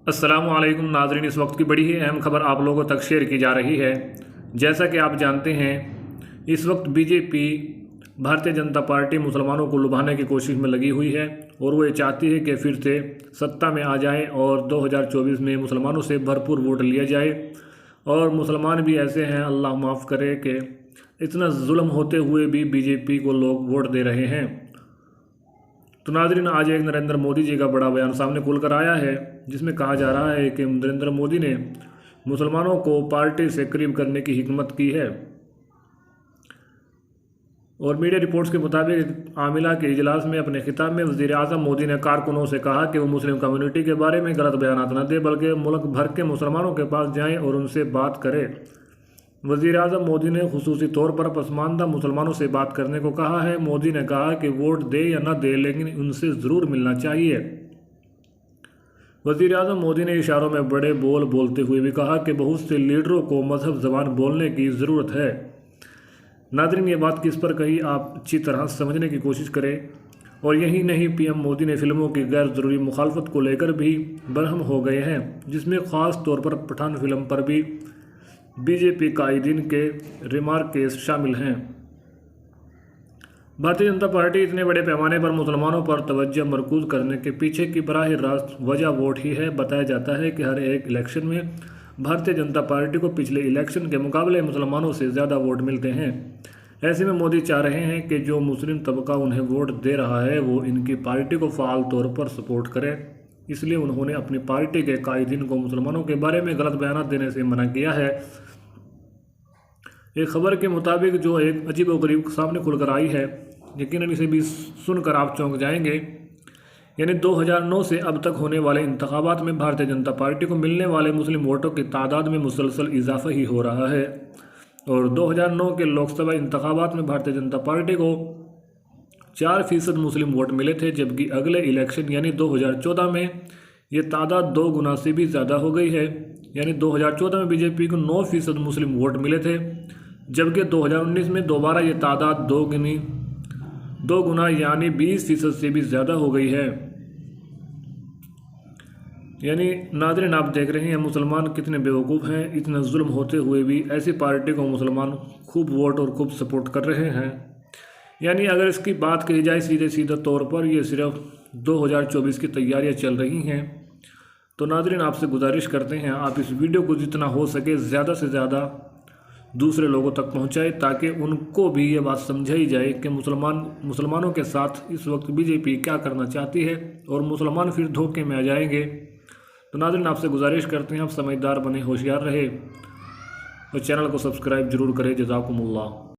अस्सलामु अलैकुम नाज़रीन, इस वक्त की बड़ी ही अहम खबर आप लोगों तक शेयर की जा रही है। जैसा कि आप जानते हैं, इस वक्त बीजेपी भारतीय जनता पार्टी मुसलमानों को लुभाने की कोशिश में लगी हुई है और वो ये चाहती है कि फिर से सत्ता में आ जाए और 2024 में मुसलमानों से भरपूर वोट लिया जाए। और मुसलमान भी ऐसे हैं, अल्लाह माफ़ करे, कि इतना जुल्म होते हुए भी बीजेपी को लोग वोट दे रहे हैं। तो नाज़रीन, आज एक नरेंद्र मोदी जी का बड़ा बयान सामने खुल कर आया है, जिसमें कहा जा रहा है कि नरेंद्र मोदी ने मुसलमानों को पार्टी से करीब करने की हिकमत की है। और मीडिया रिपोर्ट्स के मुताबिक आमिला के इजलास में अपने खिताब में वज़ीर आज़म मोदी ने कारकुनों से कहा कि वो मुस्लिम कम्युनिटी के बारे में गलत बयान न दें, बल्कि मुल्क भर के मुसलमानों के पास जाएं और उनसे बात करें। वज़ीर आज़म मोदी ने खुसूसी तौर पर पसमानदा मुसलमानों से बात करने को कहा है। मोदी ने कहा कि वोट दे या न दे, लेकिन उनसे ज़रूर मिलना चाहिए। वज़ीर आज़म मोदी ने इशारों में बड़े बोल बोलते हुए भी कहा कि बहुत से लीडरों को मजहब ज़बान बोलने की ज़रूरत है। नाज़रीन, ये बात किस पर कही, आप अच्छी तरह समझने की कोशिश करें। और यही नहीं, पीएम मोदी ने फिल्मों की गैर ज़रूरी मुखालफत को लेकर भी बरहम हो गए हैं, जिसमें ख़ास तौर पर पठान फिल्म पर भी बीजेपी कायदीन के रिमार्क्स शामिल हैं। भारतीय जनता पार्टी इतने बड़े पैमाने पर मुसलमानों पर तवज्जो मरकूज़ करने के पीछे की बराह रास्त वजह वोट ही है। बताया जाता है कि हर एक इलेक्शन में भारतीय जनता पार्टी को पिछले इलेक्शन के मुकाबले मुसलमानों से ज़्यादा वोट मिलते हैं। ऐसे में मोदी चाह रहे हैं कि जो मुस्लिम तबका उन्हें वोट दे रहा है वो इनकी पार्टी को फ़ाल तौर पर सपोर्ट करे। इसलिए उन्होंने अपनी पार्टी के कायदीन को मुसलमानों के बारे में गलत बयान देने से मना किया है। एक खबर के मुताबिक जो एक अजीब व गरीब सामने खुलकर आई है, यकीनन इसे भी सुनकर आप चौंक जाएंगे। यानी 2009 से अब तक होने वाले इंतखाबात में भारतीय जनता पार्टी को मिलने वाले मुस्लिम वोटों की तादाद में मुसलसल इजाफा ही हो रहा है। और 2009 के लोकसभा इंतखाबात में भारतीय जनता पार्टी को 4% मुस्लिम वोट मिले थे, जबकि अगले इलेक्शन यानी 2014 में ये तादाद 2 गुना से भी ज़्यादा हो गई है। यानी 2014 में बीजेपी को 9% मुस्लिम वोट मिले थे, जबकि 2019 में दोबारा ये तादाद 2 गुना यानी 20% से भी ज़्यादा हो गई है। यानी नाज़रीन, आप देख रहे हैं मुसलमान कितने बेवकूफ़ हैं। इतना जुल्म होते हुए भी ऐसी पार्टी को मुसलमान खूब वोट और खूब सपोर्ट कर रहे हैं। यानी अगर इसकी बात कही जाए सीधे तौर पर, ये सिर्फ 2024 की तैयारियां चल रही हैं। तो नाज़रीन, आपसे गुजारिश करते हैं आप इस वीडियो को जितना हो सके ज़्यादा से ज़्यादा दूसरे लोगों तक पहुंचाएं, ताकि उनको भी ये बात समझाई जाए कि मुसलमानों के साथ इस वक्त बीजेपी क्या करना चाहती है और मुसलमान फिर धोखे में आ जाएंगे। तो नाज़रीन, आपसे गुजारिश करते हैं आप समझदार बने, होशियार रहे और चैनल को सब्सक्राइब जरूर करें। जज़ाकुमुल्लाह।